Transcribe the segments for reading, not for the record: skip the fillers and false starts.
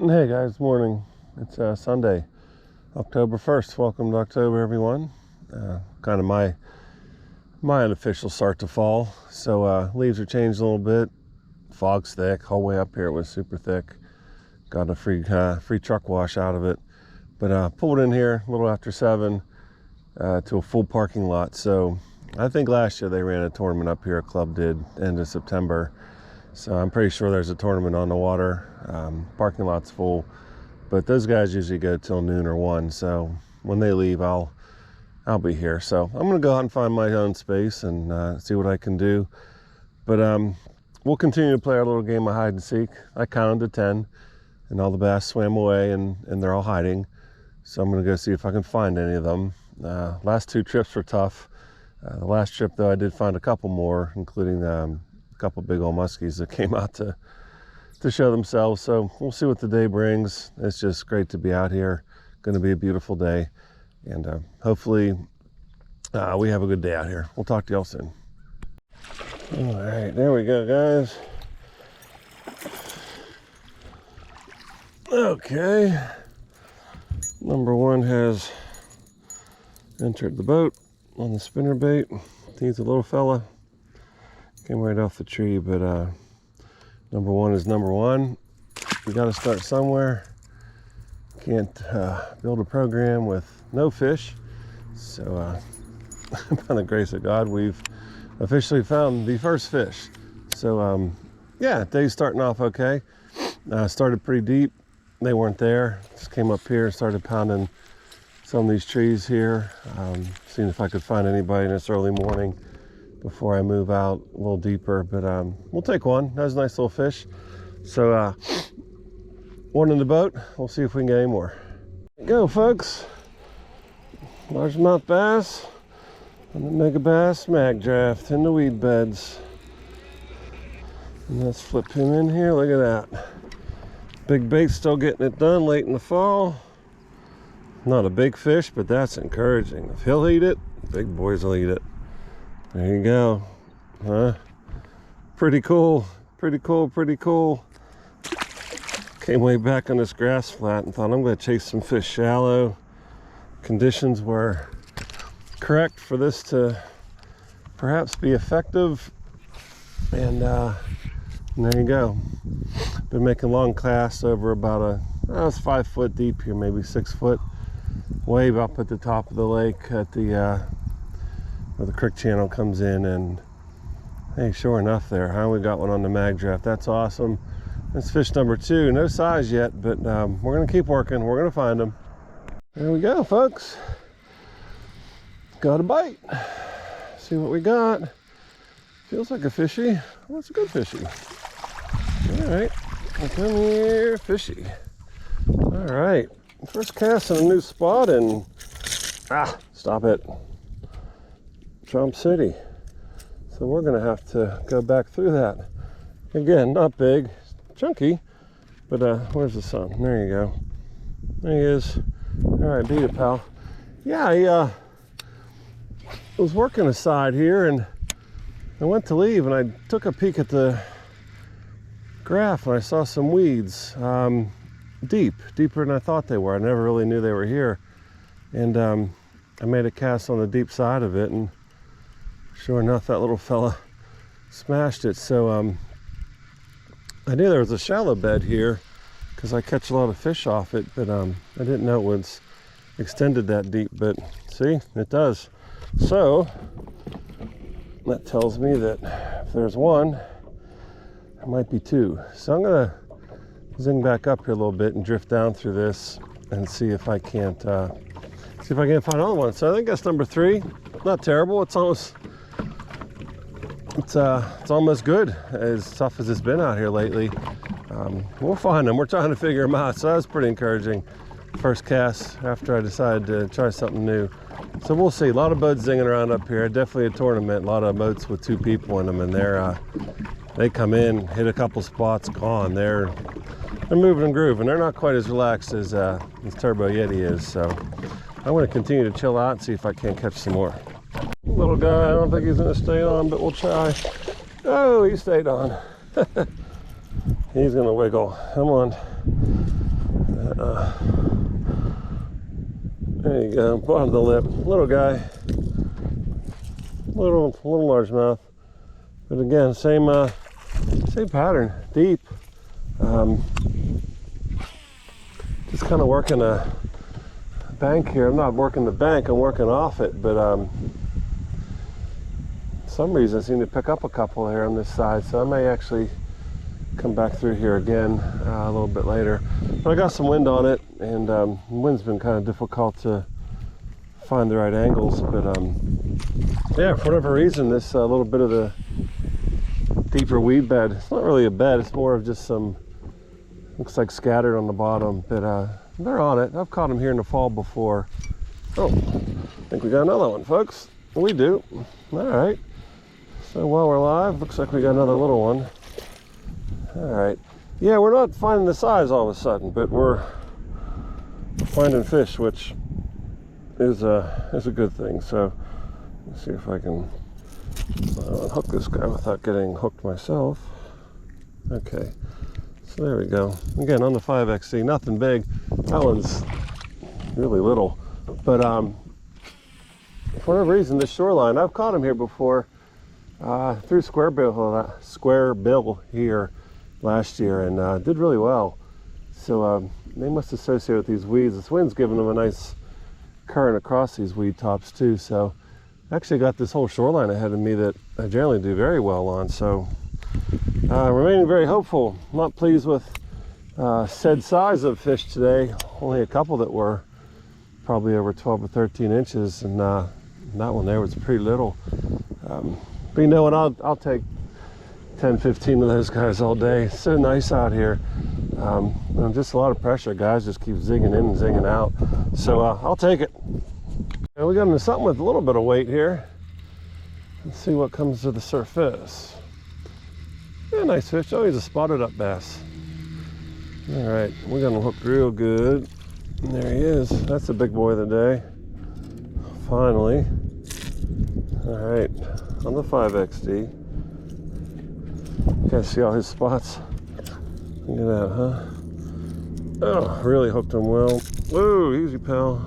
Hey guys, morning. It's Sunday, October 1st. Welcome to October, everyone. Kind of my unofficial start to fall. So leaves are changed a little bit. Fog's thick. Whole way up here it was super thick. Got a free truck wash out of it. But pulled in here a little after 7 to a full parking lot. So I think last year they ran a tournament up here. A club did end of September. So I'm pretty sure there's a tournament on the water. Parking lot's full, but those guys usually go till noon or 1. So when they leave, I'll be here. So I'm gonna go out and find my own space and see what I can do. But we'll continue to play our little game of hide and seek. I counted to 10, and all the bass swam away, and they're all hiding. So I'm gonna go see if I can find any of them. Last 2 trips were tough. The last trip though, I did find a couple more, including a couple big old muskies that came out to show themselves. So we'll see what the day brings. It's just great to be out here. Going to be a beautiful day, and hopefully we have a good day out here. We'll talk to y'all soon. All right, there we go, guys. Okay, number 1 has entered the boat on the spinnerbait. He's a little fella. Came right off the tree, but number 1 is number 1. We got to start somewhere. Can't build a program with no fish. So by the grace of God, we've officially found the first fish. So yeah, day's starting off okay. Started pretty deep. They weren't there. Just came up here and started pounding some of these trees here. Seeing if I could find anybody in this early morning before I move out a little deeper, but we'll take one. That was a nice little fish. So one in the boat. We'll see if we can get any more. Go, folks. Largemouth bass and the mega bass mag draft in the weed beds. And let's flip him in here. Look at that. Big bait still getting it done late in the fall. Not a big fish, but that's encouraging. If he'll eat it, big boys will eat it. There you go. Huh? Pretty cool. Pretty cool. Pretty cool. Came way back on this grass flat and thought I'm going to chase some fish shallow. Conditions were correct for this to perhaps be effective. And there you go. Been making long casts over about it's 5 foot deep here, maybe 6 foot. Way up at the top of the lake at the where the creek channel comes in, and hey, sure enough there, huh? We got one on the mag draft. That's awesome. That's fish number 2. No size yet, but we're gonna keep working. We're gonna find them. There we go, folks. Got a bite. See what we got. Feels like a fishy. Well, it's a good fishy. All right, come here, fishy. All right, first cast in a new spot, and stop it. Trump City. So we're gonna have to go back through that. Again, not big, chunky, but where's the sun? There you go. There he is. All right, beat it, pal. Yeah, I was working aside here, and I went to leave, and I took a peek at the graph, and I saw some weeds, deeper than I thought they were. I never really knew they were here, and I made a cast on the deep side of it, and sure enough, that little fella smashed it. So I knew there was a shallow bed here because I catch a lot of fish off it, but I didn't know it was extended that deep. But see, it does. So that tells me that if there's one, there might be 2. So I'm gonna zing back up here a little bit and drift down through this and see if I can't find another one. So I think that's number 3. Not terrible. It's almost good, as tough as it's been out here lately. We'll find them. We're trying to figure them out. So that was pretty encouraging. First cast after I decided to try something new. So we'll see. A lot of boats zinging around up here. Definitely a tournament. A lot of boats with 2 people in them, and they come in, hit a couple spots, gone. They're moving and grooving. They're not quite as relaxed as Turbo Yeti is. So I'm going to continue to chill out and see if I can't catch some more. Little guy, I don't think he's going to stay on, but we'll try. Oh, he stayed on. He's going to wiggle. Come on. There you go, bottom of the lip. Little guy. Little largemouth. But again, same pattern. Deep. Just kind of working a bank here. I'm not working the bank, I'm working off it, but for some reason I seem to pick up a couple here on this side, so I may actually come back through here again a little bit later. But I got some wind on it, and the wind's been kind of difficult to find the right angles, but yeah, for whatever reason, this little bit of the deeper weed bed, it's not really a bed, it's more of just some, looks like scattered on the bottom, but they're on it. I've caught them here in the fall before. Oh, I think we got another one, folks. We do. All right. So while we're live, looks like we got another little one. All right. Yeah, we're not finding the size all of a sudden, but we're finding fish, which is a good thing. So let's see if I can hook this guy without getting hooked myself. Okay. So there we go. Again, on the 5XC, nothing big. That one's really little. But for whatever reason, this shoreline, I've caught them here before through Square Bill here last year, and did really well. So they must associate with these weeds. This wind's giving them a nice current across these weed tops too. So I actually got this whole shoreline ahead of me that I generally do very well on. So remaining very hopeful. Not pleased with said size of fish today. Only a couple that were probably over 12 or 13 inches, and that one there was pretty little. But you know what, I'll take 10, 15 of those guys all day. It's so nice out here. Just a lot of pressure. Guys just keep zigging in and zigging out. So I'll take it. And we got into something with a little bit of weight here. Let's see what comes to the surface. Yeah, nice fish. Oh, he's a spotted up bass. All right, we're gonna hook real good. And there he is. That's the big boy of the day. Finally. All right, on the 5XD. You guys see all his spots? Look at that, huh? Oh, really hooked him well. Whoa, easy, pal.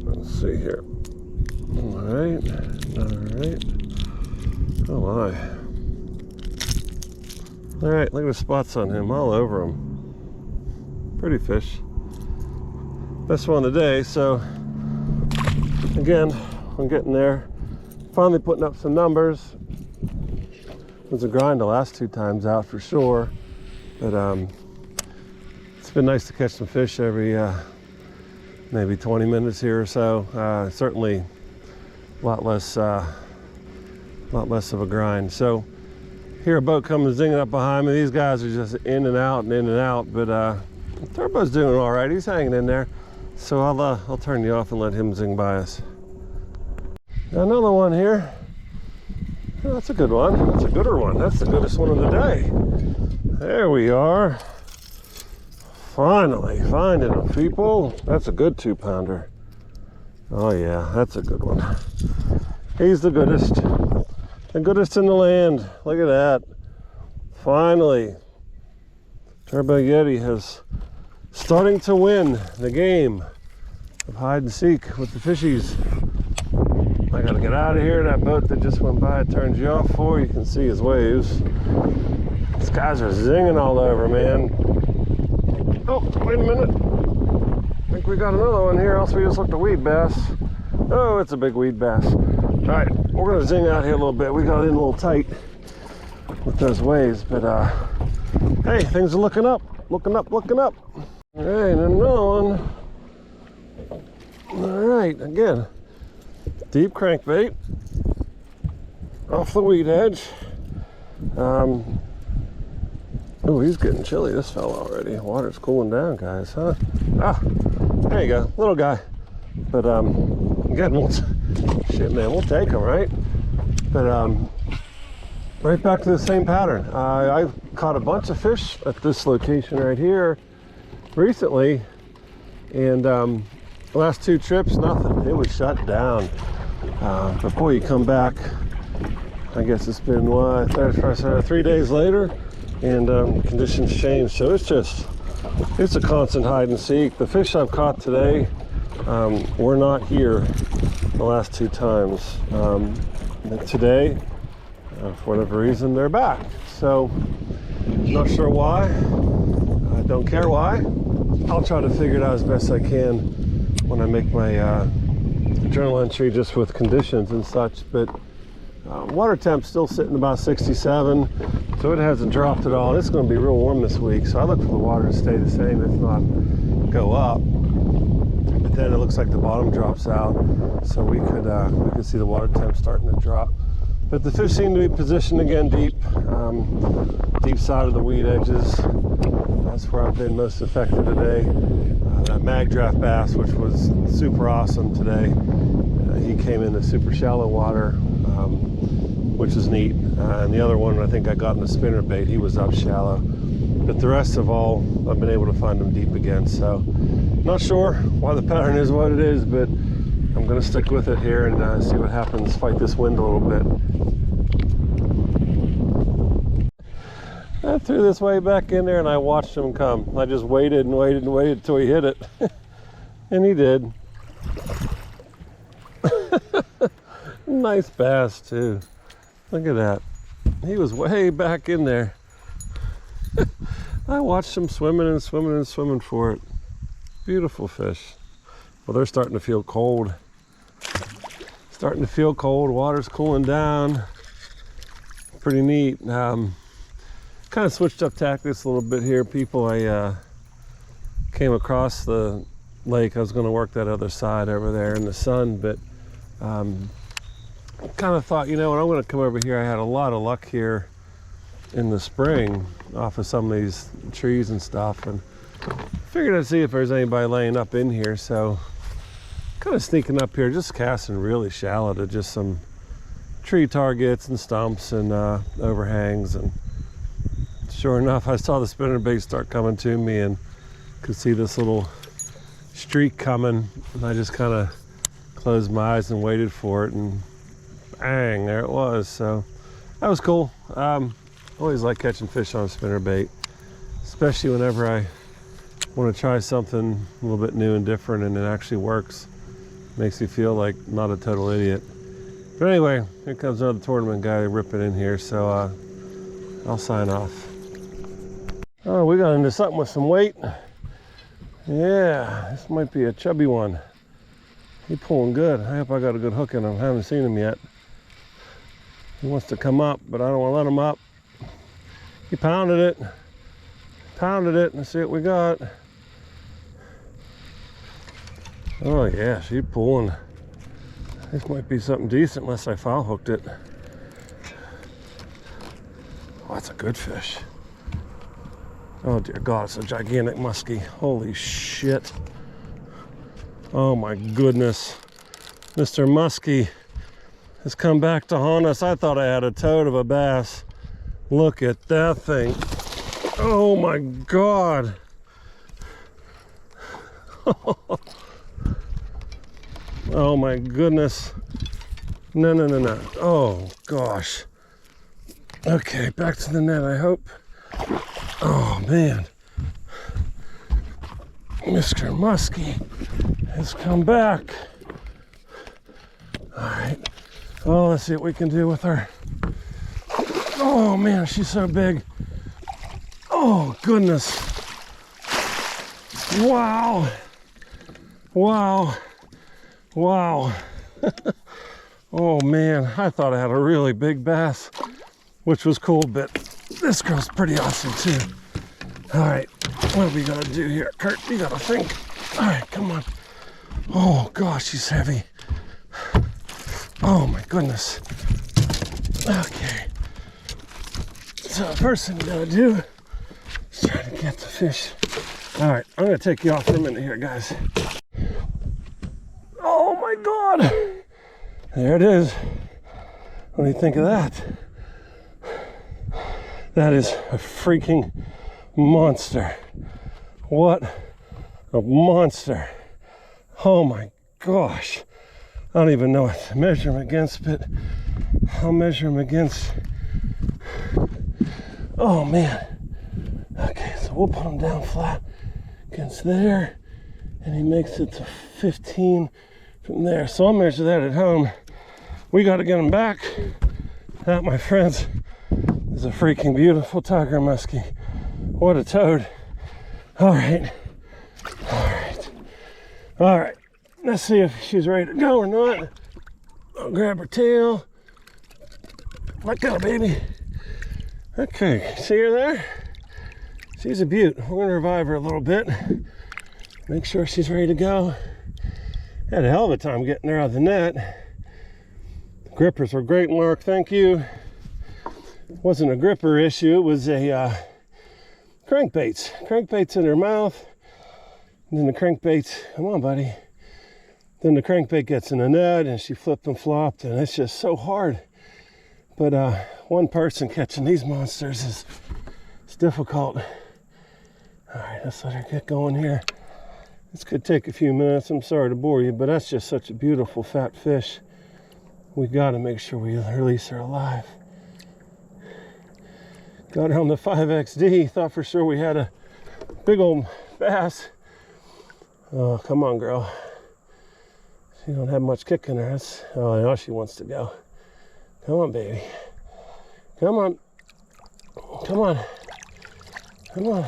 Let's see here. All right, all right. Oh my. All right, look at the spots on him, all over him. Pretty fish. Best one of the day. So again, I'm getting there. Finally putting up some numbers. It was a grind the last 2 times out for sure, but it's been nice to catch some fish every maybe 20 minutes here or so. Certainly a lot less of a grind. So here a boat comes zinging up behind me. These guys are just in and out and in and out, but Turbo's doing all right. He's hanging in there. So I'll turn you off and let him zing by us. Got another one here. Oh, that's a good one. That's a gooder one. That's the goodest one of the day. There we are. Finally finding them, people. That's a good 2-pounder. Oh yeah, that's a good one. He's the goodest. The goodest in the land. Look at that. Finally, Turbo Yeti has starting to win the game of hide and seek with the fishies. I gotta get out of here. That boat that just went by turns you off for. You can see his waves. These guys are zinging all over, man. Oh, wait a minute. I think we got another one here, else we just looked a weed bass. Oh, it's a big weed bass. All right, we're gonna zing out here a little bit. We got in a little tight with those waves, but hey, things are looking up, looking up, looking up. All right, and another one. All right, again, deep crankbait off the weed edge. Oh, he's getting chilly, this fella already. Water's cooling down, guys, huh? Ah, there you go, little guy. But again, shit, man, we'll take him, right? But right back to the same pattern. I caught a bunch of fish at this location right here recently, and the last 2 trips, nothing. It was shut down. But boy, you come back, I guess it's been 3 days later, and conditions change. So it's just It's a constant hide and seek. The fish I've caught today were not here the last 2 times. Today, for whatever reason, they're back. So, not sure why. I don't care why. I'll try to figure it out as best I can when I make my journal entry, just with conditions and such. But water temp's still sitting about 67, so it hasn't dropped at all. It's going to be real warm this week, so I look for the water to stay the same, if not go up. But then it looks like the bottom drops out, so we could see the water temp starting to drop. But the fish seem to be positioned again deep, deep side of the weed edges. That's where I've been most effective today. That mag draft bass, which was super awesome today, he came into super shallow water, which is neat. And the other one, I think I got in the spinner bait, he was up shallow. But the rest of all, I've been able to find them deep again. So, not sure why the pattern is what it is, but I'm going to stick with it here and see what happens, fight this wind a little bit. I threw this way back in there and I watched him come. I just waited and waited and waited until he hit it. And he did. Nice bass too. Look at that. He was way back in there. I watched him swimming and swimming and swimming for it. Beautiful fish. Well, they're starting to feel cold. Starting to feel cold. Water's cooling down. Pretty neat. Kind of switched up tactics a little bit here. People, I came across the lake. I was going to work that other side over there in the sun, but kind of thought, you know what, I'm going to come over here. I had a lot of luck here in the spring off of some of these trees and stuff, and figured I'd see if there's anybody laying up in here. So kind of sneaking up here, just casting really shallow to just some tree targets and stumps and overhangs. And sure enough, I saw the spinnerbait start coming to me and could see this little streak coming, and I just kind of closed my eyes and waited for it, and bang, there it was. So that was cool. Always like catching fish on a spinnerbait, especially whenever I want to try something a little bit new and different and it actually works. Makes you feel like not a total idiot. But anyway, here comes another tournament guy ripping in here, so I'll sign off. Oh, we got into something with some weight. Yeah, this might be a chubby one. He's pulling good. I hope I got a good hook in him. I haven't seen him yet. He wants to come up, but I don't want to let him up. He pounded it. Let's see what we got. Oh yeah, she's pulling. This might be something decent unless I foul hooked it. Oh, that's a good fish. Oh dear God, it's a gigantic muskie. Holy shit. Oh my goodness. Mr. Muskie has come back to haunt us. I thought I had a toad of a bass. Look at that thing. Oh my God. Oh my goodness. No. Oh gosh. Okay, back to the net, I hope. Oh man. Mr. Muskie has come back. All right. Oh, let's see what we can do with her. Oh man, she's so big. Oh goodness. Wow. Oh man, I thought I had a really big bass, which was cool, but this girl's pretty awesome too. All right, what are we gonna do here? Kurt, you gotta think. All right, come on. Oh gosh, she's heavy. Oh my goodness. Okay. So first thing we gotta do is try to get the fish. All right, I'm gonna take you off for a minute here, guys. Oh my God. There it is. What do you think of that? That is a freaking monster. What a monster. Oh my gosh. I don't even know what to measure him against, but I'll measure him against. Oh man. Okay, so we'll put him down flat against there, and he makes it to 15 from there. So I'll measure that at home. We got to get him back. That, my friends, is a freaking beautiful tiger muskie. What a toad. All right. Let's see if she's ready to go or not. I'll grab her tail. Let go, baby. Okay, see her there? She's a beaut. We're gonna revive her a little bit. Make sure she's ready to go. Had a hell of a time getting her out of the net. The grippers were great, Mark, thank you. It wasn't a gripper issue, it was a crankbaits. Crankbaits in her mouth. And then the crankbaits, come on, buddy. Then the crankbait gets in the net and she flipped and flopped, and it's just so hard. But one person catching these monsters is difficult. All right, let's let her get going here. This could take a few minutes. I'm sorry to bore you, but that's just such a beautiful fat fish. We got to make sure we release her alive. Got her on the 5XD. Thought for sure we had a big old bass. Oh, come on, girl. She don't have much kick in her. Oh, now she wants to go. Come on, baby. Come on. Come on. Come on.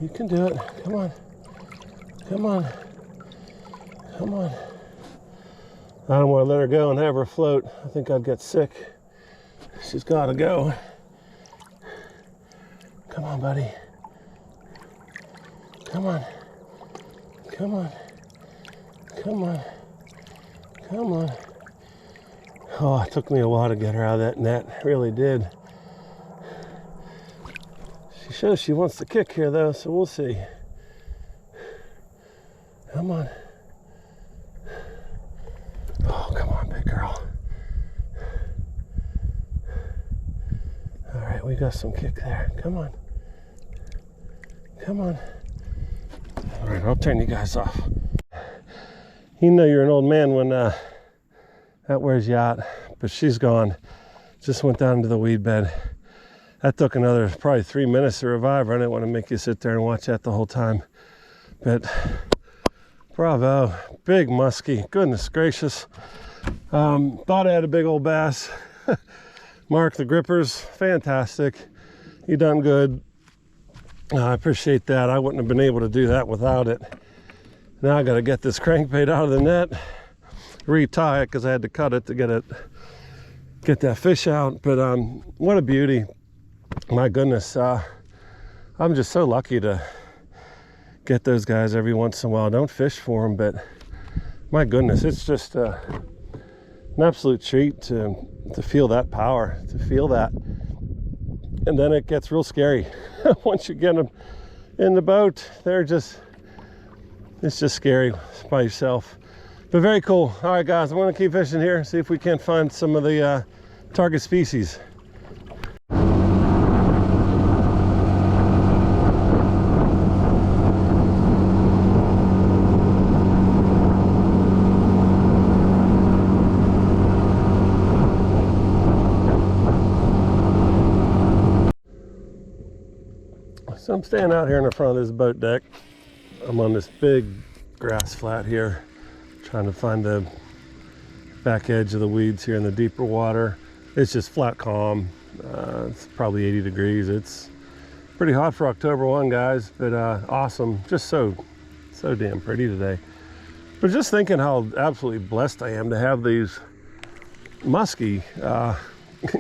You can do it. Come on. Come on. Come on. I don't want to let her go and have her float. I think I'd get sick. She's got to go. Come on, buddy. Come on. Come on. Come on. Come on. Oh, it took me a while to get her out of that net. It really did. She shows she wants to kick here, though, so we'll see. Come on. Oh, come on, big girl. All right, we got some kick there. Come on. Come on. All right, I'll turn you guys off. You know you're an old man when that wears you out, but she's gone. Just went down into the weed bed. That took another probably 3 minutes to revive her. I didn't want to make you sit there and watch that the whole time. But bravo, big muskie, goodness gracious. Thought I had a big old bass. Mark, the grippers, fantastic. You done good. I appreciate that. I wouldn't have been able to do that without it. Now I got to get this crankbait out of the net, retie it because I had to cut it to get that fish out. But what a beauty. My goodness, I'm just so lucky to get those guys every once in a while. Don't fish for them, but my goodness, it's just an absolute treat to feel that power, to feel that. And then it gets real scary. Once you get them in the boat, it's just scary by yourself. But very cool. All right, guys, I'm gonna keep fishing here, see if we can't find some of the target species. So I'm standing out here in the front of this boat deck. I'm on this big grass flat here, trying to find the back edge of the weeds here in the deeper water. It's just flat calm. It's probably 80 degrees. It's pretty hot for October 1, guys, but awesome. Just so damn pretty today. But just thinking how absolutely blessed I am to have these muskie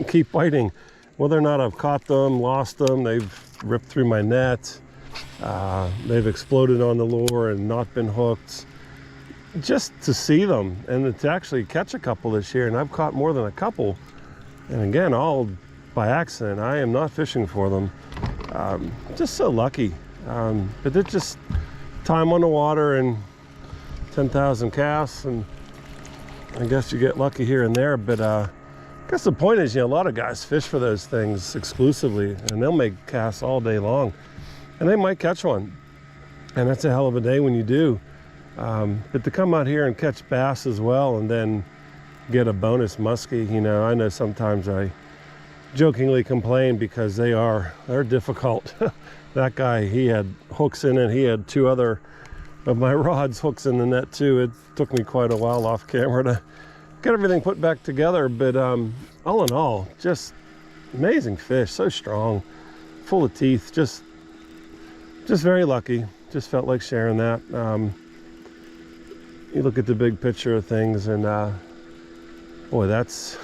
keep biting. Whether or not I've caught them, lost them, they've ripped through my net, they've exploded on the lure and not been hooked. Just to see them and to actually catch a couple this year, and I've caught more than a couple, and again, all by accident. I am not fishing for them. Just so lucky. But it's just time on the water and 10,000 casts, and I guess you get lucky here and there. But I guess the point is, a lot of guys fish for those things exclusively, and they'll make casts all day long, and they might catch one, and that's a hell of a day when you do. But to come out here and catch bass as well, and then get a bonus muskie, I know sometimes I jokingly complain because they're difficult. That guy, he had hooks in it. He had 2 other of my rods hooks in the net too. It took me quite a while off camera to get everything put back together, but all in all, just amazing fish, so strong, full of teeth, just very lucky. Just felt like sharing that. You look at the big picture of things, and boy, that's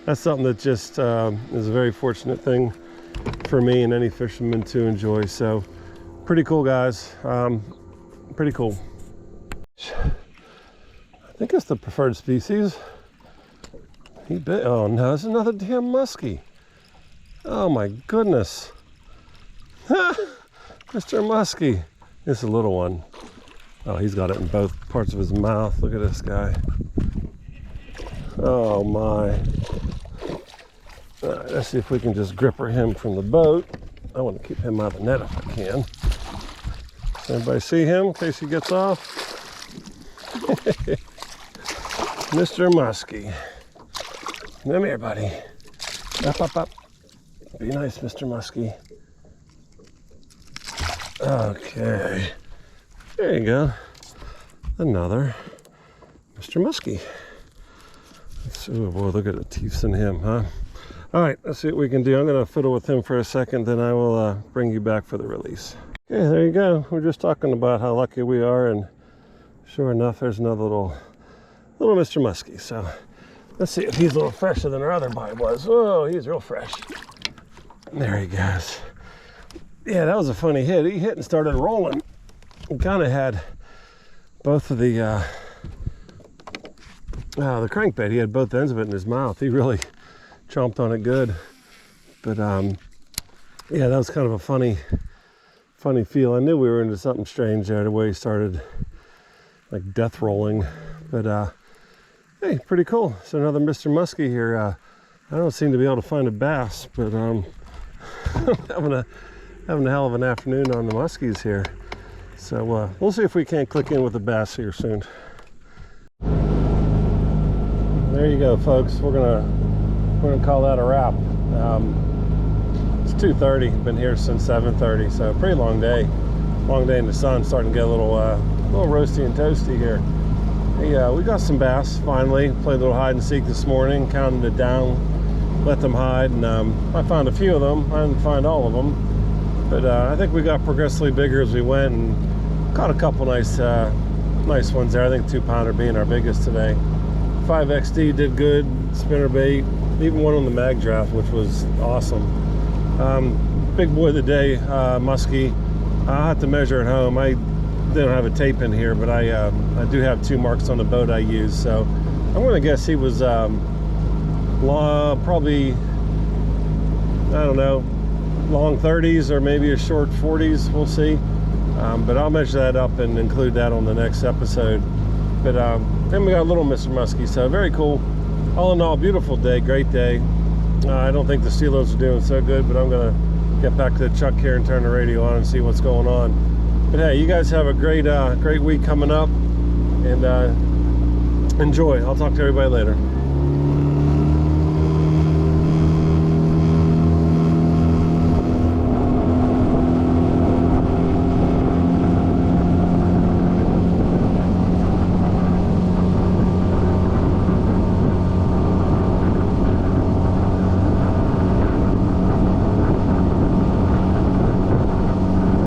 that's something that just is a very fortunate thing for me and any fisherman to enjoy. So pretty cool, guys. Pretty cool. I think it's the preferred species. He bit. Oh no, it's another damn muskie. Oh my goodness. Mr. Muskie. This is a little one. Oh, he's got it in both parts of his mouth. Look at this guy. Oh my. All right, let's see if we can just gripper him from the boat. I want to keep him out of the net if I can. Does anybody see him in case he gets off? Mr. Muskie. Come here, buddy. Up. Be nice, Mr. Muskie. Okay. There you go. Another Mr. Muskie. Oh boy, look at the teeth in him, huh? All right, let's see what we can do. I'm going to fiddle with him for a second, then I will bring you back for the release. Okay, there you go. We're just talking about how lucky we are, and sure enough, there's another little Mr. Muskie. So let's see if he's a little fresher than our other bite was. Oh, he's real fresh. There he goes. Yeah, that was a funny hit. He hit and started rolling. He kind of had both of the crankbait. He had both ends of it in his mouth. He really chomped on it good. But yeah, that was kind of a funny feel. I knew we were into something strange there, the way he started like death rolling. But hey, pretty cool. So another Mr. Muskie here. I don't seem to be able to find a bass, but I'm having a hell of an afternoon on the muskies here. So we'll see if we can't click in with a bass here soon. There you go, folks. We're gonna call that a wrap. It's 2:30. Been here since 7:30, so a pretty long day. Long day in the sun. Starting to get a little roasty and toasty here. Hey, we got some bass finally. Played a little hide and seek this morning. Counted it down. Let them hide, and I found a few of them. I didn't find all of them. But I think we got progressively bigger as we went, and caught a couple nice ones there. I think 2-pounder being our biggest today. 5XD did good, spinner bait, even one on the mag draft, which was awesome. Big boy of the day, muskie. I'll have to measure at home. I didn't have a tape in here, but I do have 2 marks on the boat I use. So I'm going to guess he was probably, I don't know, long 30s or maybe a short 40s. We'll see. But I'll measure that up and include that on the next episode. But then we got a little Mr. Muskie, so very cool. All in all, beautiful day, great day. I don't think the Steelos are doing so good, but I'm gonna get back to the truck here and turn the radio on and see what's going on. But hey, you guys have a great week coming up, and enjoy. I'll talk to everybody later.